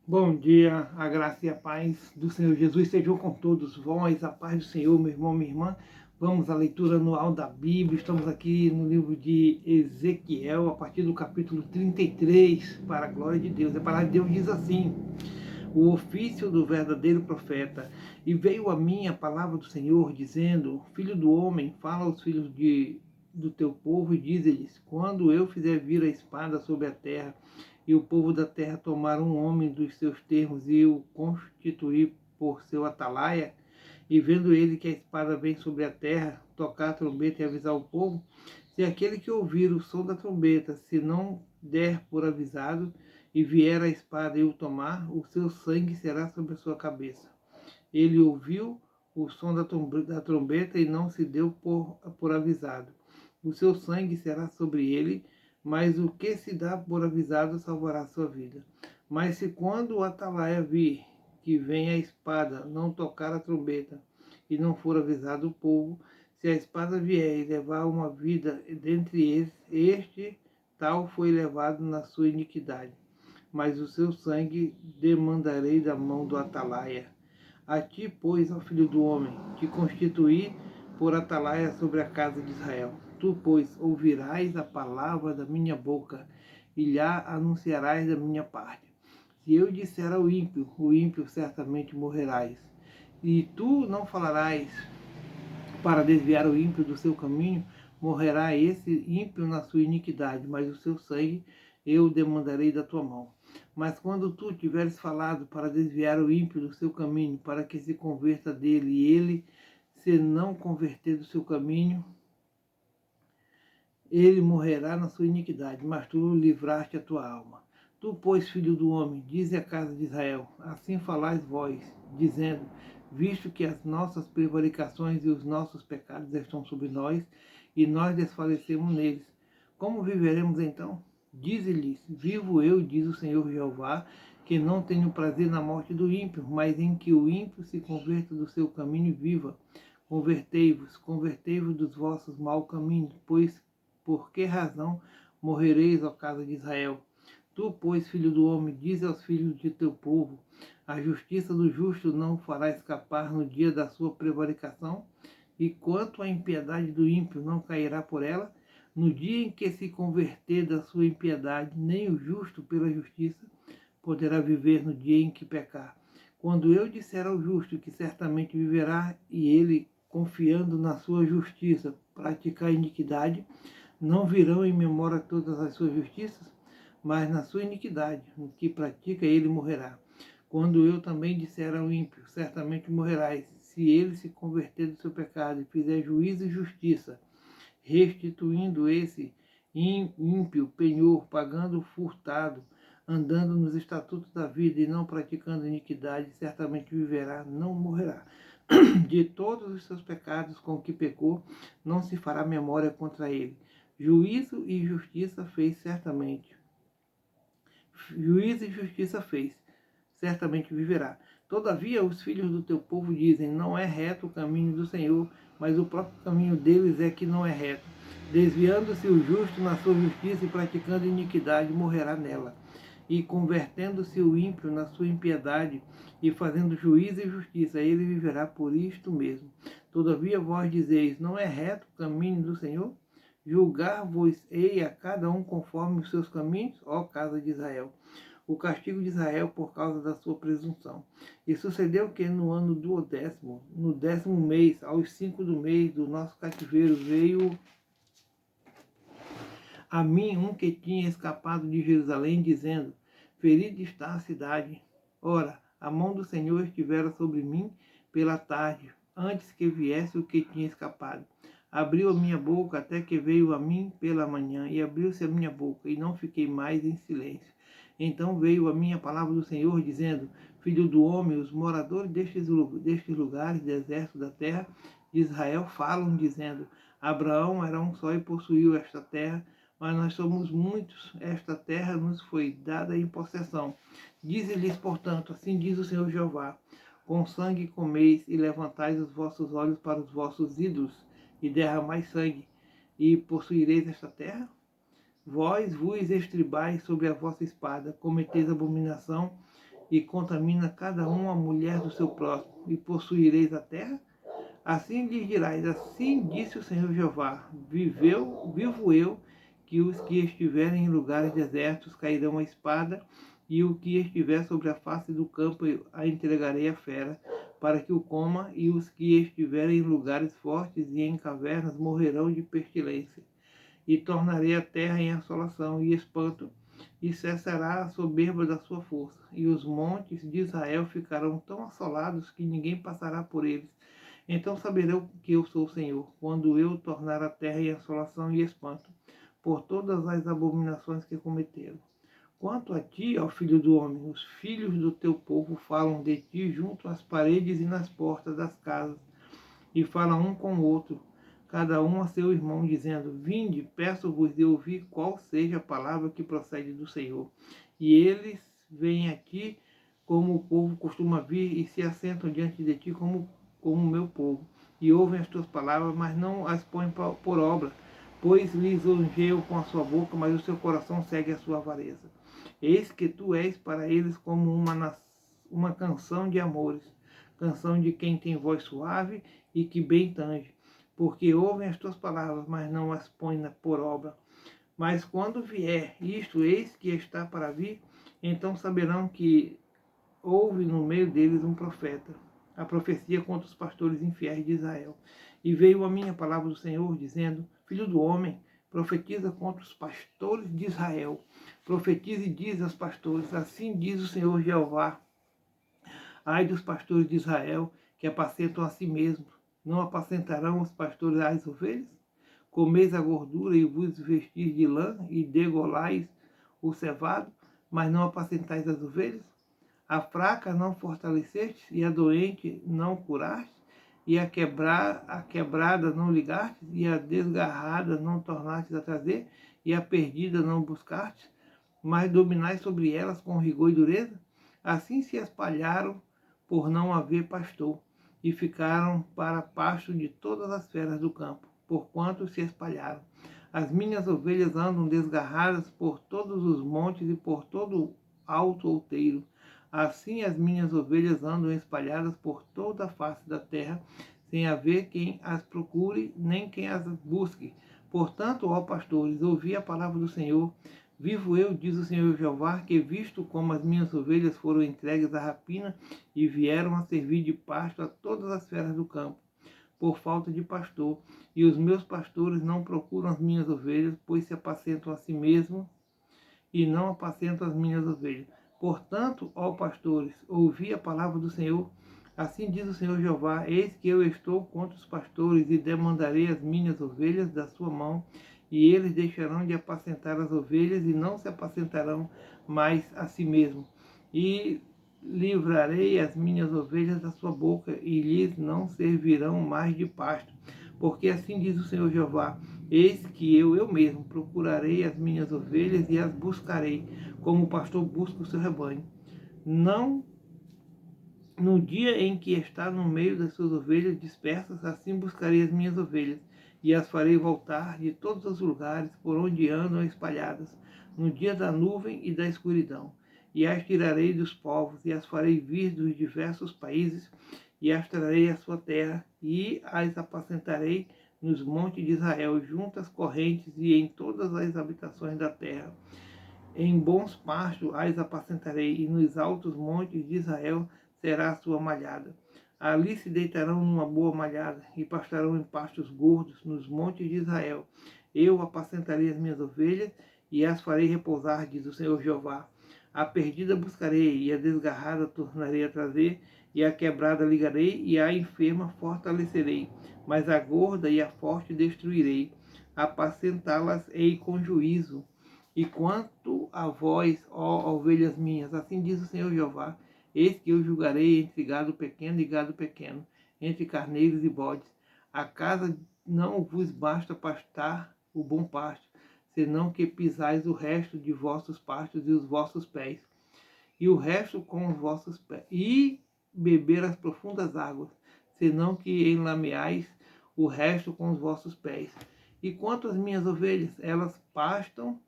Bom dia, a graça e a paz do Senhor Jesus sejam com todos vós, a paz do Senhor, meu irmão, minha irmã. Vamos à leitura anual da Bíblia. Estamos aqui no livro de Ezequiel, a partir do capítulo 33, para a glória de Deus. A palavra de Deus diz assim: o ofício do verdadeiro profeta. E veio a mim a palavra do Senhor, dizendo: Filho do homem, fala aos filhos do teu povo e diz-lhes: quando eu fizer vir a espada sobre a terra, e o povo da terra tomar um homem dos seus termos e o constituir por seu atalaia, e vendo ele que a espada vem sobre a terra, tocar a trombeta e avisar o povo, se aquele que ouvir o som da trombeta, se não der por avisado, e vier a espada e o tomar, o seu sangue será sobre a sua cabeça. Ele ouviu o som da trombeta e não se deu por avisado. O seu sangue será sobre ele, mas o que se dá por avisado salvará a sua vida. Mas se quando o atalaia vir que vem a espada, não tocar a trombeta, e não for avisado o povo, se a espada vier e levar uma vida dentre eles, este tal foi levado na sua iniquidade. Mas o seu sangue demandarei da mão do atalaia. A ti, pois, ó filho do homem, te constituí por atalaia sobre a casa de Israel. Tu, pois, ouvirás a palavra da minha boca e lhe anunciarás da minha parte. Se eu disser ao ímpio, o ímpio certamente morrerás. E tu não falarás para desviar o ímpio do seu caminho, morrerá esse ímpio na sua iniquidade, mas o seu sangue eu demandarei da tua mão. Mas quando tu tiveres falado para desviar o ímpio do seu caminho, para que se converta dele, e ele se não converter do seu caminho, ele morrerá na sua iniquidade, mas tu livraste a tua alma. Tu, pois, filho do homem, dize à casa de Israel, assim falais vós, dizendo, visto que as nossas prevaricações e os nossos pecados estão sobre nós, e nós desfalecemos neles, como viveremos então? Dize-lhes, vivo eu, diz o Senhor Jeová, que não tenho prazer na morte do ímpio, mas em que o ímpio se converta do seu caminho e viva. Convertei-vos dos vossos maus caminhos, pois por que razão morrereis, ó casa de Israel? Tu, pois, filho do homem, diz aos filhos de teu povo, a justiça do justo não o fará escapar no dia da sua prevaricação, e quanto à impiedade do ímpio não cairá por ela, no dia em que se converter da sua impiedade, nem o justo pela justiça poderá viver no dia em que pecar. Quando eu disser ao justo que certamente viverá, e ele, confiando na sua justiça, praticar iniquidade, não virão em memória todas as suas justiças, mas na sua iniquidade, no que pratica ele morrerá. Quando eu também disser ao ímpio, certamente morrerás, se ele se converter do seu pecado e fizer juízo e justiça, restituindo esse ímpio penhor, pagando furtado, andando nos estatutos da vida e não praticando iniquidade, certamente viverá, não morrerá. De todos os seus pecados com que pecou, não se fará memória contra ele. Juízo e justiça fez certamente. Juízo e justiça fez, certamente viverá. Todavia, os filhos do teu povo dizem, não é reto o caminho do Senhor, mas o próprio caminho deles é que não é reto. Desviando-se o justo na sua justiça e praticando iniquidade, morrerá nela. E convertendo-se o ímpio na sua impiedade e fazendo juízo e justiça, ele viverá por isto mesmo. Todavia vós dizeis, não é reto o caminho do Senhor? Julgar-vos-ei a cada um conforme os seus caminhos, ó casa de Israel. O castigo de Israel por causa da sua presunção. E sucedeu que no ano do 10º, no 10º mês, aos 5 do mês do nosso cativeiro, veio a mim um que tinha escapado de Jerusalém, dizendo, ferida está a cidade. Ora, a mão do Senhor estivera sobre mim pela tarde, antes que viesse o que tinha escapado. Abriu a minha boca até que veio a mim pela manhã, e abriu-se a minha boca, e não fiquei mais em silêncio. Então veio a minha palavra do Senhor, dizendo, filho do homem, os moradores destes lugares desertos da terra de Israel falam, dizendo, Abraão era um só e possuiu esta terra, mas nós somos muitos, esta terra nos foi dada em possessão. Dize-lhes, portanto, assim diz o Senhor Jeová, com sangue comeis e levantais os vossos olhos para os vossos ídolos e derramais sangue, e possuireis esta terra? Vós vos estribais sobre a vossa espada, cometeis abominação e contamina cada um a mulher do seu próximo, e possuireis a terra? Assim lhes dirás, assim disse o Senhor Jeová, vivo eu, que os que estiverem em lugares desertos cairão a espada, e o que estiver sobre a face do campo a entregarei à fera, para que o coma, e os que estiverem em lugares fortes e em cavernas morrerão de pestilência. E tornarei a terra em assolação e espanto, e cessará a soberba da sua força, e os montes de Israel ficarão tão assolados que ninguém passará por eles. Então saberão que eu sou o Senhor, quando eu tornar a terra em assolação e espanto, por todas as abominações que cometeram. Quanto a ti, ó filho do homem, os filhos do teu povo falam de ti junto às paredes e nas portas das casas, e falam um com o outro, cada um a seu irmão, dizendo, vinde, peço-vos de ouvir qual seja a palavra que procede do Senhor. E eles vêm a ti como o povo costuma vir, e se assentam diante de ti como o meu povo, e ouvem as tuas palavras, mas não as põem por obra, pois lisonjeiam com a sua boca, mas o seu coração segue a sua avareza. Eis que tu és para eles como uma canção de amores, canção de quem tem voz suave e que bem tange, porque ouvem as tuas palavras, mas não as põem por obra. Mas quando vier isto, eis que está para vir, então saberão que houve no meio deles um profeta, a profecia contra os pastores infiéis de Israel. E veio a minha palavra do Senhor, dizendo, filho do homem, profetiza contra os pastores de Israel. Profetiza e diz aos pastores, assim diz o Senhor Jeová, ai dos pastores de Israel, que apacentam a si mesmos. Não apacentarão os pastores as ovelhas? Comeis a gordura e vos vestis de lã e degolais o cevado, mas não apacentais as ovelhas? A fraca não fortaleceste, e a doente não curaste, e a quebrada não ligastes, e a desgarrada não tornastes a trazer, e a perdida não buscastes, mas dominais sobre elas com rigor e dureza? Assim se espalharam por não haver pastor, e ficaram para pasto de todas as feras do campo, porquanto se espalharam. As minhas ovelhas andam desgarradas por todos os montes e por todo o alto outeiro. Assim as minhas ovelhas andam espalhadas por toda a face da terra, sem haver quem as procure, nem quem as busque. Portanto, ó pastores, ouvi a palavra do Senhor. Vivo eu, diz o Senhor Jeová, que visto como as minhas ovelhas foram entregues à rapina e vieram a servir de pasto a todas as feras do campo, por falta de pastor, e os meus pastores não procuram as minhas ovelhas, pois se apacentam a si mesmos e não apacentam as minhas ovelhas. Portanto, ó pastores, ouvi a palavra do Senhor. Assim diz o Senhor Jeová, eis que eu estou contra os pastores e demandarei as minhas ovelhas da sua mão, e eles deixarão de apacentar as ovelhas e não se apacentarão mais a si mesmos. E livrarei as minhas ovelhas da sua boca, e lhes não servirão mais de pasto. Porque assim diz o Senhor Jeová, eis que eu mesmo procurarei as minhas ovelhas e as buscarei, como o pastor busca o seu rebanho. Não no dia em que está no meio das suas ovelhas dispersas, assim buscarei as minhas ovelhas, e as farei voltar de todos os lugares por onde andam espalhadas, no dia da nuvem e da escuridão. E as tirarei dos povos, e as farei vir dos diversos países, e as trarei à sua terra, e as apacentarei nos montes de Israel, junto às correntes e em todas as habitações da terra. Em bons pastos as apacentarei, e nos altos montes de Israel será a sua malhada. Ali se deitarão numa boa malhada, e pastarão em pastos gordos nos montes de Israel. Eu apacentarei as minhas ovelhas, e as farei repousar, diz o Senhor Jeová. A perdida buscarei, e a desgarrada tornarei a trazer, e a quebrada ligarei, e a enferma fortalecerei. Mas a gorda e a forte destruirei. Apacentá-las-ei com juízo. E quanto a vós, ó ovelhas minhas, assim diz o Senhor Jeová, eis que eu julgarei entre gado pequeno e gado pequeno, entre carneiros e bodes. A casa não vos basta pastar o bom pasto, senão que pisais o resto de vossos pastos e os vossos pés, e o resto com os vossos pés, e beber as profundas águas, senão que enlameais o resto com os vossos pés. E quanto às minhas ovelhas, elas pastam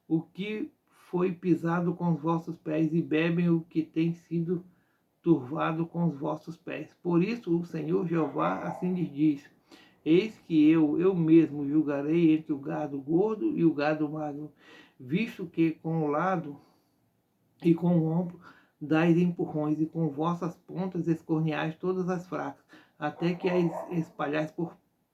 o que foi pisado com os vossos pés, e bebem o que tem sido turvado com os vossos pés. Por isso o Senhor Jeová assim lhes diz: eis que eu mesmo julgarei entre o gado gordo e o gado magro, visto que com o lado e com o ombro dais empurrões, e com vossas pontas escorneais todas as fracas, até que as espalhais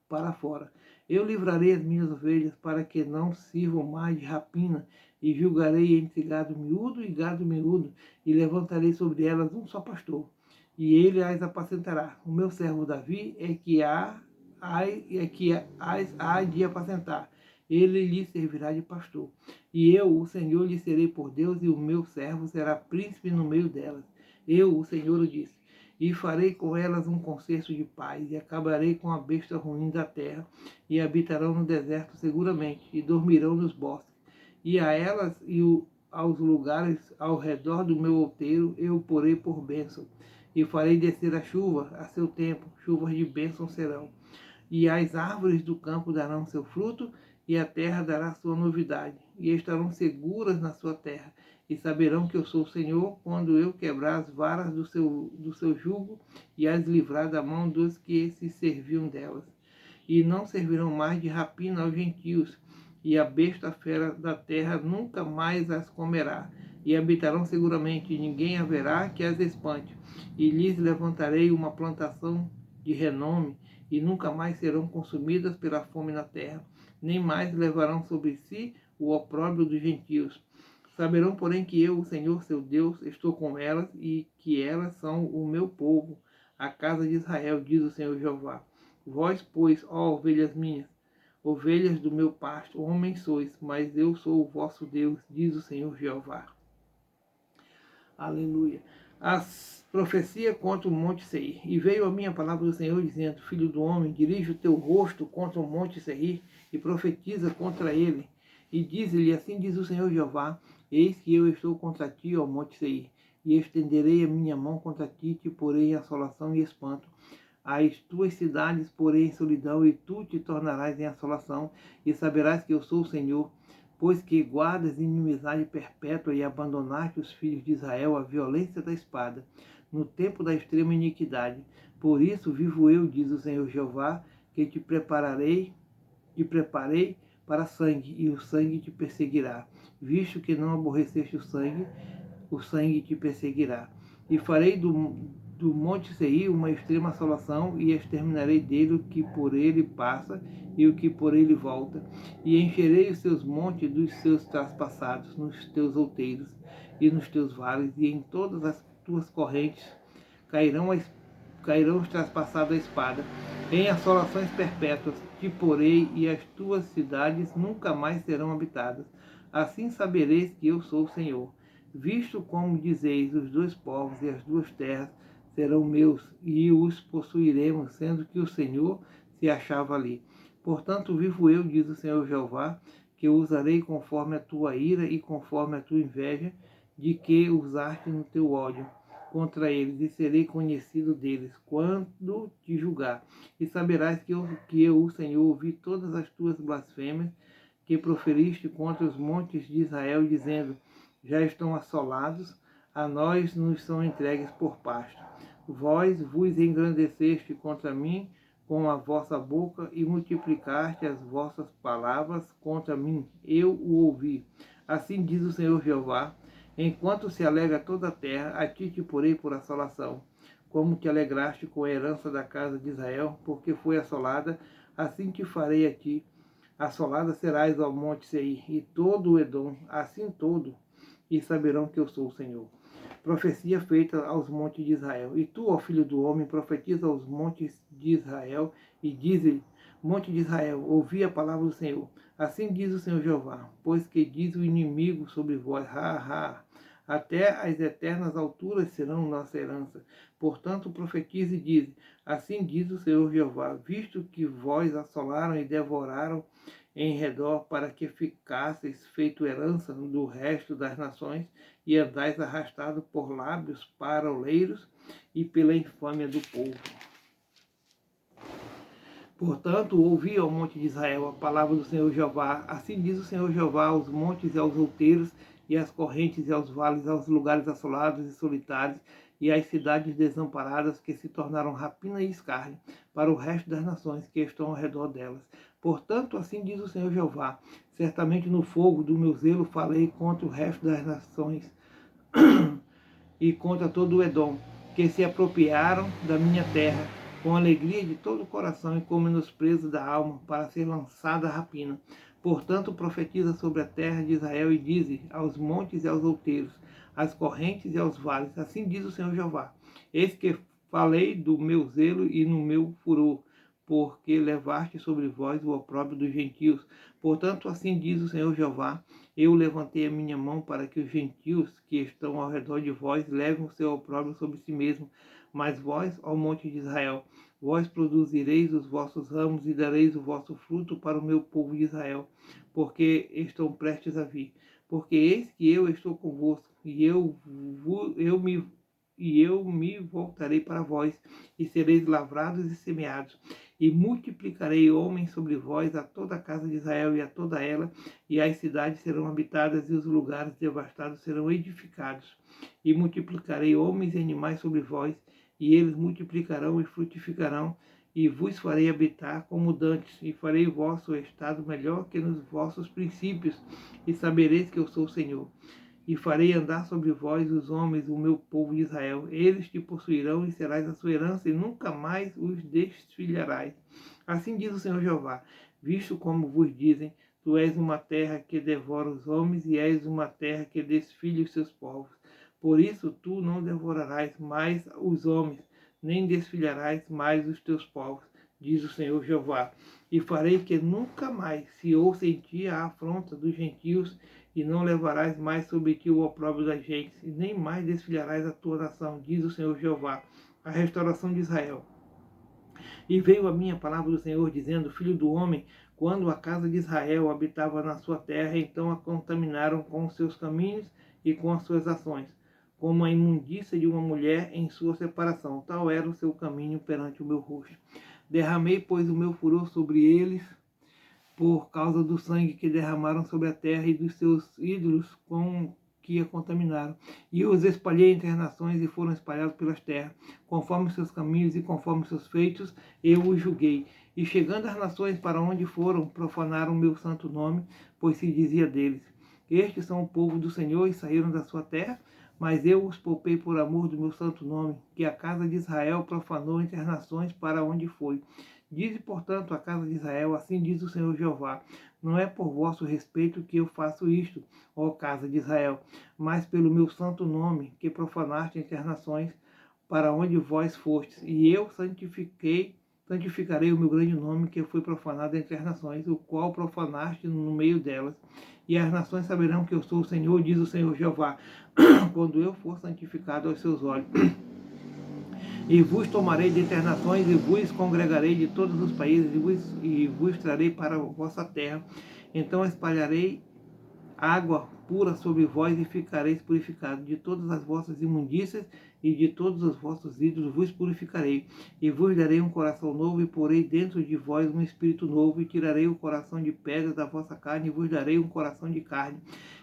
para fora. Eu livrarei as minhas ovelhas para que não sirvam mais de rapina, e julgarei entre gado miúdo e gado miúdo, e levantarei sobre elas um só pastor, e ele as apacentará. O meu servo Davi é que as há de apacentar. Ele lhe servirá de pastor. E eu, o Senhor, lhe serei por Deus, e o meu servo será príncipe no meio delas. Eu, o Senhor, o disse. E farei com elas um concerto de paz, e acabarei com a besta ruim da terra, e habitarão no deserto seguramente, e dormirão nos bosques. E a elas aos lugares ao redor do meu outeiro eu porei por bênção, e farei descer a chuva a seu tempo, chuvas de bênção serão. E as árvores do campo darão seu fruto, e a terra dará sua novidade, e estarão seguras na sua terra, e saberão que eu sou o Senhor, quando eu quebrar as varas do seu jugo, e as livrar da mão dos que se serviam delas. E não servirão mais de rapina aos gentios, e a besta fera da terra nunca mais as comerá, e habitarão seguramente, e ninguém haverá que as espante. E lhes levantarei uma plantação de renome, e nunca mais serão consumidas pela fome na terra, nem mais levarão sobre si o opróbrio dos gentios. Saberão, porém, que eu, o Senhor seu Deus, estou com elas, e que elas são o meu povo, a casa de Israel, diz o Senhor Jeová. Vós, pois, ó ovelhas minhas, ovelhas do meu pasto, homens sois, mas eu sou o vosso Deus, diz o Senhor Jeová. Aleluia. As profecia contra o monte Seir. E veio a minha palavra do Senhor, dizendo: Filho do homem, dirige o teu rosto contra o monte Seir, e profetiza contra ele. E diz-lhe: Assim diz o Senhor Jeová: Eis que eu estou contra ti, ó monte Seir, e estenderei a minha mão contra ti, te porei em assolação e espanto. As tuas cidades porei em solidão, e tu te tornarás em assolação, e saberás que eu sou o Senhor. Pois que guardas inimizade perpétua, e abandonaste os filhos de Israel à violência da espada, no tempo da extrema iniquidade. Por isso vivo eu, diz o Senhor Jeová, que te preparei para sangue, e o sangue te perseguirá. Visto que não aborreceste o sangue te perseguirá. E farei do monte Seir uma extrema assolação, e exterminarei dele o que por ele passa e o que por ele volta, e encherei os seus montes dos seus traspassados, nos teus outeiros e nos teus vales, e em todas as tuas correntes cairão os traspassados da espada. Em assolações perpétuas te porei, e as tuas cidades nunca mais serão habitadas. Assim sabereis que eu sou o Senhor. Visto como dizeis, os dois povos e as duas terras serão meus, e os possuiremos, sendo que o Senhor se achava ali. Portanto, vivo eu, diz o Senhor Jeová, que eu usarei conforme a tua ira e conforme a tua inveja, de que usaste no teu ódio contra eles, e serei conhecido deles quando te julgar. E saberás que eu, o Senhor, ouvi todas as tuas blasfêmias que proferiste contra os montes de Israel, dizendo: já estão assolados, a nós nos são entregues por pasto. Vós vos engrandeceste contra mim com a vossa boca, e multiplicaste as vossas palavras contra mim. Eu o ouvi. Assim diz o Senhor Jeová: enquanto se alegra toda a terra, a ti te porei por assolação. Como te alegraste com a herança da casa de Israel, porque foi assolada, assim te farei a ti. Assolada serás ao monte Seir, e todo o Edom, assim todo, e saberão que eu sou o Senhor. Profecia feita aos montes de Israel. E tu, ó filho do homem, profetiza aos montes de Israel, e diz-lhe: monte de Israel, ouvi a palavra do Senhor. Assim diz o Senhor Jeová: pois que diz o inimigo sobre vós: até as eternas alturas serão nossa herança. Portanto, profetize e diz: assim diz o Senhor Jeová: visto que vós assolaram e devoraram em redor, para que ficasseis feito herança do resto das nações, e andais arrastado por lábios paroleiros e pela infâmia do povo. Portanto, ouvi ao monte de Israel a palavra do Senhor Jeová. Assim diz o Senhor Jeová aos montes e aos outeiros e às correntes e aos vales, aos lugares assolados e solitários, e às cidades desamparadas que se tornaram rapina e escárnio para o resto das nações que estão ao redor delas. Portanto, assim diz o Senhor Jeová, certamente no fogo do meu zelo falei contra o resto das nações e contra todo o Edom, que se apropriaram da minha terra, com alegria de todo o coração e com menosprezo da alma, para ser lançada a rapina. Portanto, profetiza sobre a terra de Israel e dize aos montes e aos outeiros, às correntes e aos vales, assim diz o Senhor Jeová, eis que falei do meu zelo e no meu furor, porque levaste sobre vós o opróbrio dos gentios. Portanto, assim diz o Senhor Jeová, eu levantei a minha mão para que os gentios que estão ao redor de vós levem o seu opróbrio sobre si mesmo. Mas vós, ó monte de Israel, vós produzireis os vossos ramos e dareis o vosso fruto para o meu povo de Israel, porque estão prestes a vir. Porque eis que eu estou convosco, e eu me voltarei para vós, e sereis lavrados e semeados, e multiplicarei homens sobre vós a toda a casa de Israel e a toda ela, e as cidades serão habitadas e os lugares devastados serão edificados. E multiplicarei homens e animais sobre vós, e eles multiplicarão e frutificarão, e vos farei habitar como dantes, e farei o vosso estado melhor que nos vossos princípios, e sabereis que eu sou o Senhor. E farei andar sobre vós os homens, o meu povo de Israel. Eles te possuirão e serás a sua herança, e nunca mais os desfilharás. Assim diz o Senhor Jeová, visto como vos dizem, tu és uma terra que devora os homens, e és uma terra que desfilha os seus povos. Por isso tu não devorarás mais os homens, nem desfilharás mais os teus povos, diz o Senhor Jeová. E farei que nunca mais se ouça em ti a afronta dos gentios, e não levarás mais sobre ti o opróbrio das gentes, e nem mais desfilharás a tua nação, diz o Senhor Jeová, a restauração de Israel. E veio a minha palavra do Senhor, dizendo, filho do homem, quando a casa de Israel habitava na sua terra, então a contaminaram com os seus caminhos e com as suas ações, como a imundícia de uma mulher em sua separação. Tal era o seu caminho perante o meu rosto. Derramei, pois, o meu furor sobre eles, por causa do sangue que derramaram sobre a terra e dos seus ídolos com que a contaminaram. E eu os espalhei entre as nações e foram espalhados pelas terras, conforme seus caminhos e conforme seus feitos, eu os julguei. E chegando às nações para onde foram, profanaram o meu santo nome, pois se dizia deles, estes são o povo do Senhor e saíram da sua terra, mas eu os poupei por amor do meu santo nome, que a casa de Israel profanou entre as nações para onde foi. Dize, portanto, a casa de Israel, assim diz o Senhor Jeová, não é por vosso respeito que eu faço isto, ó casa de Israel, mas pelo meu santo nome, que profanaste entre as nações, para onde vós fostes, e eu santificarei o meu grande nome, que foi profanado entre as nações, o qual profanaste no meio delas. E as nações saberão que eu sou o Senhor, diz o Senhor Jeová, quando eu for santificado aos seus olhos. E vos tomarei de entre as nações, e vos congregarei de todos os países, e vos trarei para a vossa terra. Então espalharei água pura sobre vós, e ficareis purificados. De todas as vossas imundícias e de todos os vossos ídolos vos purificarei. E vos darei um coração novo, e porei dentro de vós um espírito novo, e tirarei o coração de pedra da vossa carne, e vos darei um coração de carne.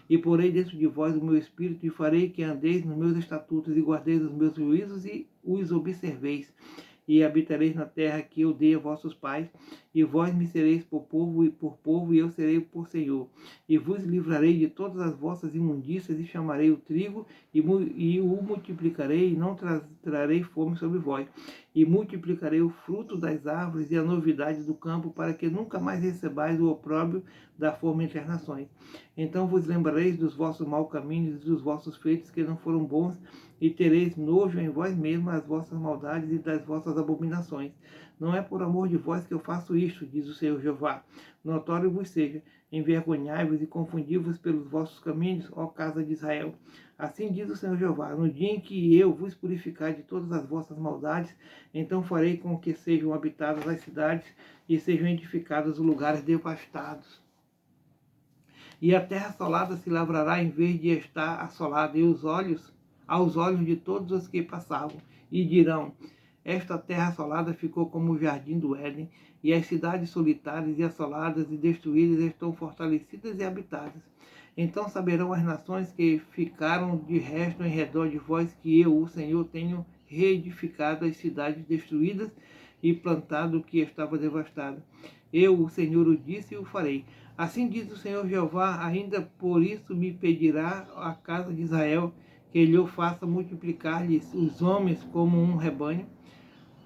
E porei dentro de vós o meu espírito, e farei que andeis nos meus estatutos, e guardeis os meus juízos, e os observeis. E habitareis na terra que eu dei a vossos pais, e vós me sereis por povo, e eu serei por Senhor. E vos livrarei de todas as vossas imundícias, e chamarei o trigo, e o multiplicarei, e não trarei fome sobre vós. E multiplicarei o fruto das árvores e a novidade do campo, para que nunca mais recebais o opróbrio da fome entre as nações. Então vos lembrareis dos vossos maus caminhos e dos vossos feitos que não foram bons, e tereis nojo em vós mesmos as vossas maldades e das vossas abominações. Não é por amor de vós que eu faço isto, diz o Senhor Jeová. Notório vos seja, envergonhai-vos e confundi-vos pelos vossos caminhos, ó casa de Israel. Assim diz o Senhor Jeová, no dia em que eu vos purificar de todas as vossas maldades, então farei com que sejam habitadas as cidades e sejam edificados os lugares devastados. E a terra assolada se lavrará em vez de estar assolada, e aos olhos de todos os que passavam, e dirão, esta terra assolada ficou como o jardim do Éden, e as cidades solitárias e assoladas e destruídas estão fortalecidas e habitadas. Então saberão as nações que ficaram de resto em redor de vós que eu, o Senhor, tenho reedificado as cidades destruídas e plantado o que estava devastado. Eu, o Senhor, o disse e o farei. Assim diz o Senhor Jeová, ainda por isso me pedirá a casa de Israel, que ele o faça multiplicar-lhes os homens como um rebanho,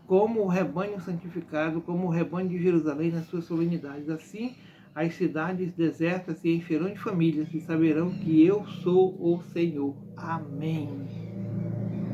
como o rebanho santificado, como o rebanho de Jerusalém nas suas solenidades. Assim, as cidades desertas se encherão de famílias e saberão que eu sou o Senhor. Amém.